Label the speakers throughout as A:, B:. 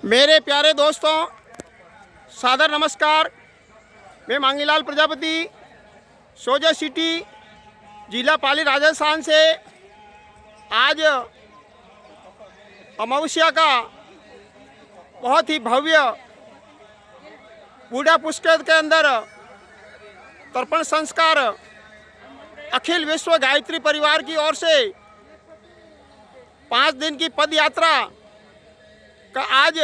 A: मेरे प्यारे दोस्तों, सादर नमस्कार। मैं मांगीलाल प्रजापति, सोजा सिटी, जिला पाली, राजस्थान से आज अमावस्या का बहुत ही भव्य बूढ़ा पुष्कर के अंदर तर्पण संस्कार अखिल विश्व गायत्री परिवार की ओर से 5 दिन की पद यात्रा का आज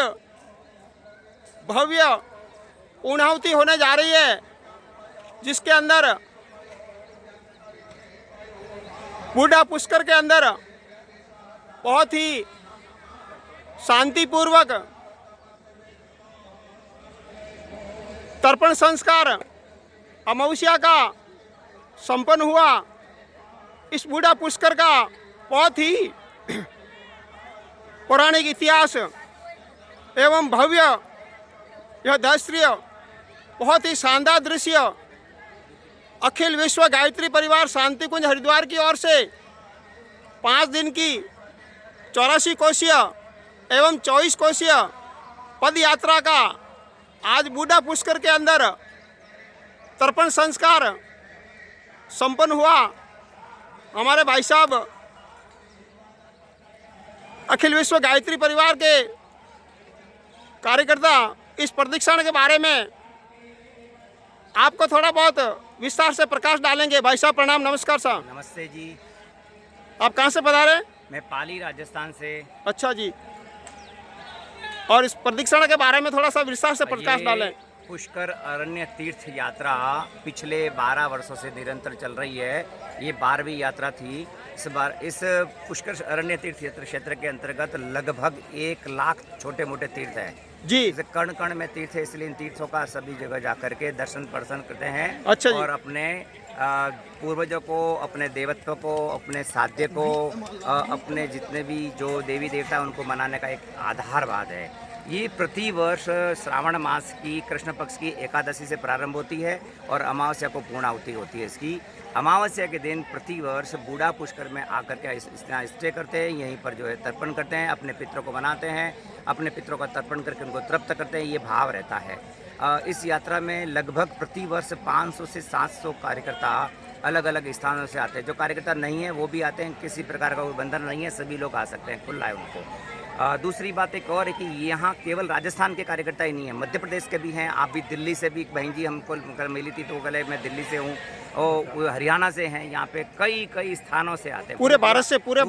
A: भव्य पूर्णाहुति होने जा रही है, जिसके अंदर बूढ़ा पुष्कर के अंदर बहुत ही शांतिपूर्वक तर्पण संस्कार अमावस्या का संपन्न हुआ। इस बूढ़ा पुष्कर का बहुत ही पौराणिक इतिहास एवं भव्य यह दृश्य, बहुत ही शानदार दृश्य अखिल विश्व गायत्री परिवार शांति कुंज हरिद्वार की ओर से 5 दिन की 84 कोशीय एवं 24 कोशीय पद यात्रा का आज बूढ़ा पुष्कर के अंदर तर्पण संस्कार संपन्न हुआ। हमारे भाई साहब अखिल विश्व गायत्री परिवार के कार्यकर्ता इस प्रशिक्षण के बारे में आपको थोड़ा बहुत विस्तार से प्रकाश डालेंगे। भाई साहब प्रणाम, नमस्कार साहब।
B: नमस्ते जी।
A: आप कहाँ से पधारे?
B: मैं पाली, राजस्थान से।
A: अच्छा जी। और इस प्रशिक्षण के बारे में थोड़ा सा विस्तार से प्रकाश डालें।
B: पुष्कर अरण्य तीर्थ यात्रा पिछले 12 वर्षों से निरंतर चल रही है। ये 12वीं यात्रा थी। इस बार इस पुष्कर अरण्य तीर्थ क्षेत्र के अंतर्गत लगभग 1 लाख छोटे मोटे तीर्थ हैं
A: जी।
B: कण कण में तीर्थ है, इसलिए इन तीर्थों का सभी जगह जाकर के दर्शन करते हैं।
A: अच्छा जी।
B: और अपने पूर्वजों को, अपने देवत्व को, अपने साध्य को, अपने जितने भी जो देवी देवता हैं उनको मनाने का एक आधारवाद है। ये प्रतिवर्ष श्रावण मास की कृष्ण पक्ष की एकादशी से प्रारंभ होती है और अमावस्या को पूर्णाहुति होती है। इसकी अमावस्या के दिन प्रतिवर्ष बूढ़ा पुष्कर में आकर के स्टे करते हैं, यहीं पर जो है तर्पण करते हैं, अपने पितरों को मनाते हैं, अपने पितरों का तर्पण करके उनको तृप्त करते हैं। ये भाव रहता है। इस यात्रा में लगभग प्रतिवर्ष 500 से 700 कार्यकर्ता अलग अलग स्थानों से आते हैं। जो कार्यकर्ता नहीं है वो भी आते हैं, किसी प्रकार का कोई बंधन नहीं है, सभी लोग आ सकते हैं, खुला है उनको। दूसरी बात एक और है कि यहाँ केवल राजस्थान के कार्यकर्ता ही नहीं है, मध्य प्रदेश के भी हैं। आप भी दिल्ली से भी, बहन जी हमको कल मिली थी तो वो कल मैं दिल्ली से हूँ, और हरियाणा से हैं। यहाँ पे कई स्थानों से आते हैं, पूरे भारत से पूरे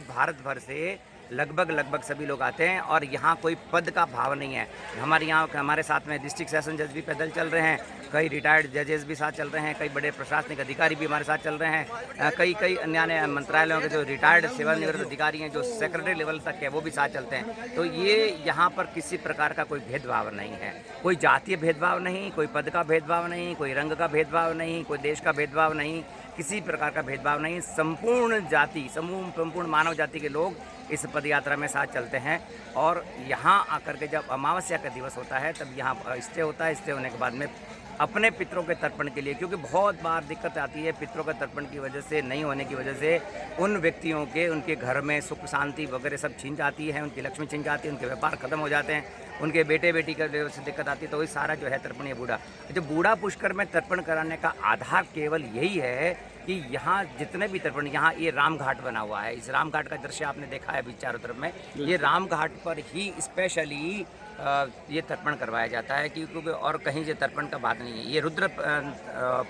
B: भारत भर से लगभग सभी लोग आते हैं। और यहाँ कोई पद का भाव नहीं है। हमारे साथ में डिस्ट्रिक्ट सेशन जज भी पैदल चल रहे हैं, कई रिटायर्ड जजेस भी साथ चल रहे हैं, कई बड़े प्रशासनिक अधिकारी भी हमारे साथ चल रहे हैं, कई अन्य मंत्रालयों के जो रिटायर्ड सेवानिवृत्त अधिकारी हैं, जो सेक्रेटरी लेवल तक है, वो भी साथ चलते हैं। तो ये यहाँ पर किसी प्रकार का कोई भेदभाव नहीं है, कोई जातीय भेदभाव नहीं, कोई पद का भेदभाव नहीं, कोई रंग का भेदभाव नहीं, कोई देश का भेदभाव नहीं, किसी प्रकार का भेदभाव नहीं। संपूर्ण जाति, संपूर्ण मानव जाति के लोग इस पद यात्रा में साथ चलते हैं। और यहाँ आकर के जब अमावस्या का दिवस होता है तब यहाँ स्टे होता है। स्टे होने के बाद में अपने पितरों के तर्पण के लिए, क्योंकि बहुत बार दिक्कत आती है पितरों के तर्पण की वजह से, नहीं होने की वजह से उन व्यक्तियों के, उनके घर में सुख शांति वगैरह सब छिन जाती है, उनकी लक्ष्मी छिन जाती है, उनके व्यापार खत्म हो जाते हैं, उनके बेटे बेटी का से दिक्कत आती है। तो वही सारा जो है तर्पण ये बूढ़ा पुष्कर में तर्पण कराने का आधार केवल यही है कि यहाँ जितने भी तर्पण, यहाँ ये राम घाट बना हुआ है। इस राम घाट का दृश्य आपने देखा है अभी चारों तरफ में। ये राम घाट पर ही स्पेशली ये तर्पण करवाया जाता है, क्योंकि और कहीं से तर्पण का बात नहीं है। ये रुद्र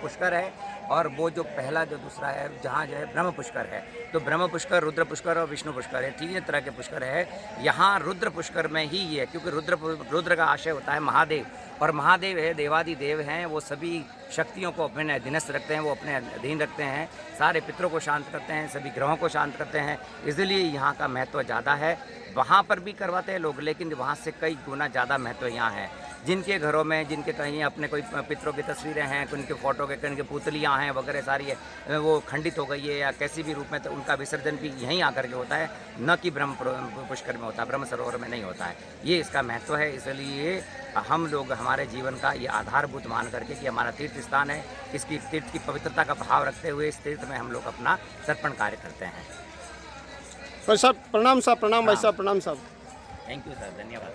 B: पुष्कर है, और वो जो पहला जो दूसरा है जहाँ जो है ब्रह्म पुष्कर है। तो ब्रह्म पुष्कर, रुद्र पुष्कर और विष्णु पुष्कर है, 3 तरह के पुष्कर है। यहाँ रुद्र पुष्कर में ही ये है, क्योंकि रुद्र का आशय होता है महादेव, और महादेव है, देवादि देव हैं, वो सभी शक्तियों को अपने अधीनस्थ रखते हैं, वो अपने अधीन रखते हैं, सारे पितरों को शांत करते हैं, सभी ग्रहों को शांत करते हैं। इसलिए यहाँ का महत्व ज़्यादा है। वहाँ पर भी करवाते हैं लोग, लेकिन वहाँ से कई गुना ज़्यादा महत्व यहाँ है। जिनके घरों में, जिनके कहीं अपने कोई पितरों की तस्वीरें हैं, उनके फ़ोटो के, उनके पुतलियाँ हैं वगैरह सारी है, वो खंडित हो गई है या कैसी भी रूप में, तो उनका विसर्जन भी यहीं आकर के होता है, न कि ब्रह्म पुष्कर में होता है, ब्रह्म सरोवर में नहीं होता है। ये इसका महत्व है। इसलिए हम लोग हमारे जीवन का ये आधारभूत मान करके कि हमारा तीर्थ स्थान है, इसकी तीर्थ की पवित्रता का भाव रखते हुए इस तीर्थ में हम लोग अपना तर्पण कार्य करते हैं।
A: भाई साहब प्रणाम साहब, प्रणाम भाई साहब, प्रणाम साहब।
B: थैंक यू सर, धन्यवाद।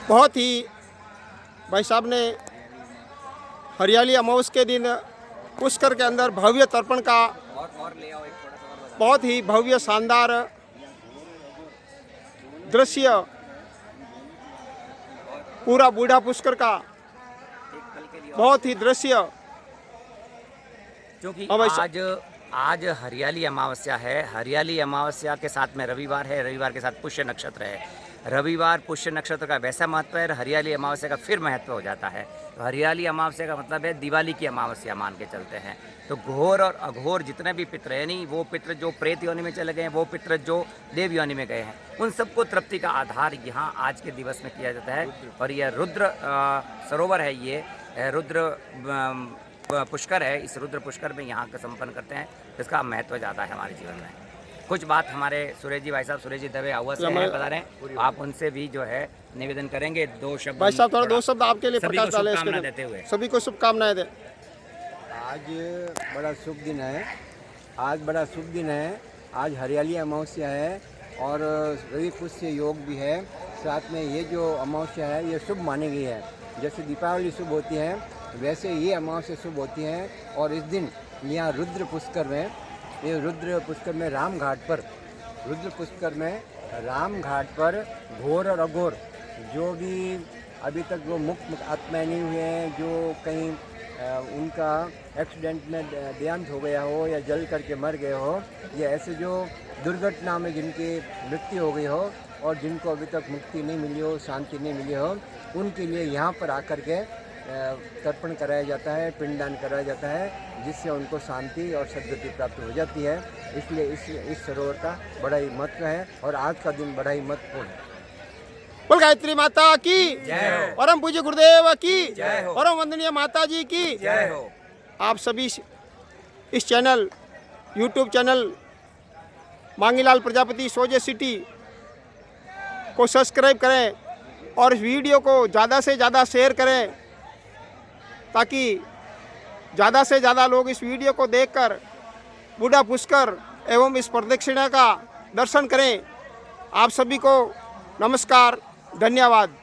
A: बहुत ही भाई साहब ने हरियाली अमावस के दिन पुष्कर के अंदर भव्य तर्पण का
B: और ले आओ एक थोड़ा सा और बता।
A: बहुत ही भव्य शानदार दृश्य पूरा बूढ़ा पुष्कर का
B: एक पल के लिए और।
A: बहुत ही दृश्य
B: क्योंकि
A: अवश्य।
B: आज हरियाली अमावस्या है। हरियाली अमावस्या के साथ में रविवार है, रविवार के साथ पुष्य नक्षत्र है। रविवार पुष्य नक्षत्र का वैसा महत्व है, हरियाली अमावस्या का फिर महत्व हो जाता है। तो हरियाली अमावस्या का मतलब है दिवाली की अमावस्या मान के चलते हैं। तो घोर और अघोर जितने भी पितर यानी वो पितर जो प्रेत योनि में चले गए हैं, वो पितर जो देव योनि में गए हैं, उन सबको तृप्ति का आधार यहाँ आज के दिवस में किया जाता है। और यह रुद्र सरोवर है, ये रुद्र पुष्कर है। इस रुद्र पुष्कर में यहाँ का संपन्न करते हैं, इसका महत्व ज़्यादा है हमारे जीवन में। कुछ बात हमारे सुरेश जी भाई साहब, सुरेश जी दवे आवास से हैं, बता रहे हैं, आप उनसे भी जो है निवेदन करेंगे। 2 शब्द
A: भाई साहब थोड़ा 2 शब्द आपके लिए
B: सभी को
A: प्रकाश डालें इसके
B: शुभकामना
A: लिए।
B: देते हुए।
A: सभी को शुभकामनाएं दें।
C: आज बड़ा शुभ दिन है। आज बड़ा शुभ दिन है। आज हरियाली अमावस्या है और रवि पुष्य योग भी है। साथ में ये जो अमावस्या है ये शुभ मानी गई है। जैसे दीपावली शुभ होती है वैसे ये अमावस्या शुभ होती है। और इस दिन यहाँ रुद्र पुष्कर में, ये रुद्र पुष्कर में राम घाट पर, रुद्र पुष्कर में राम घाट पर घोर और अघोर जो भी अभी तक वो मुक्त आत्माएं नहीं हुए हैं, जो कहीं उनका एक्सीडेंट में देहांत हो गया हो या जल करके मर गए हो, या ऐसे जो दुर्घटना में जिनकी मृत्यु हो गई हो और जिनको अभी तक मुक्ति नहीं मिली हो, शांति नहीं मिली हो, उनके लिए यहाँ पर आकर के तर्पण कराया जाता है, पिंडदान कराया जाता है, जिससे उनको शांति और सद्गति प्राप्त हो जाती है। इसलिए इस सरोवर का बड़ा ही महत्व है और आज का दिन बड़ा ही महत्वपूर्ण है।
A: बोल गायत्री माता की
B: जय हो।
A: परम पूज्य गुरुदेव की
B: जय हो।
A: परम वंदनीय माता जी की
B: जय हो।
A: आप सभी इस channel YouTube channel Mangilal Prajapati Soje city को सब्सक्राइब करें और इस वीडियो को ज़्यादा से ज़्यादा शेयर करें, ताकि ज़्यादा से ज़्यादा लोग इस वीडियो को देखकर बूढ़ा पुष्कर एवं इस प्रदक्षिणा का दर्शन करें। आप सभी को नमस्कार, धन्यवाद।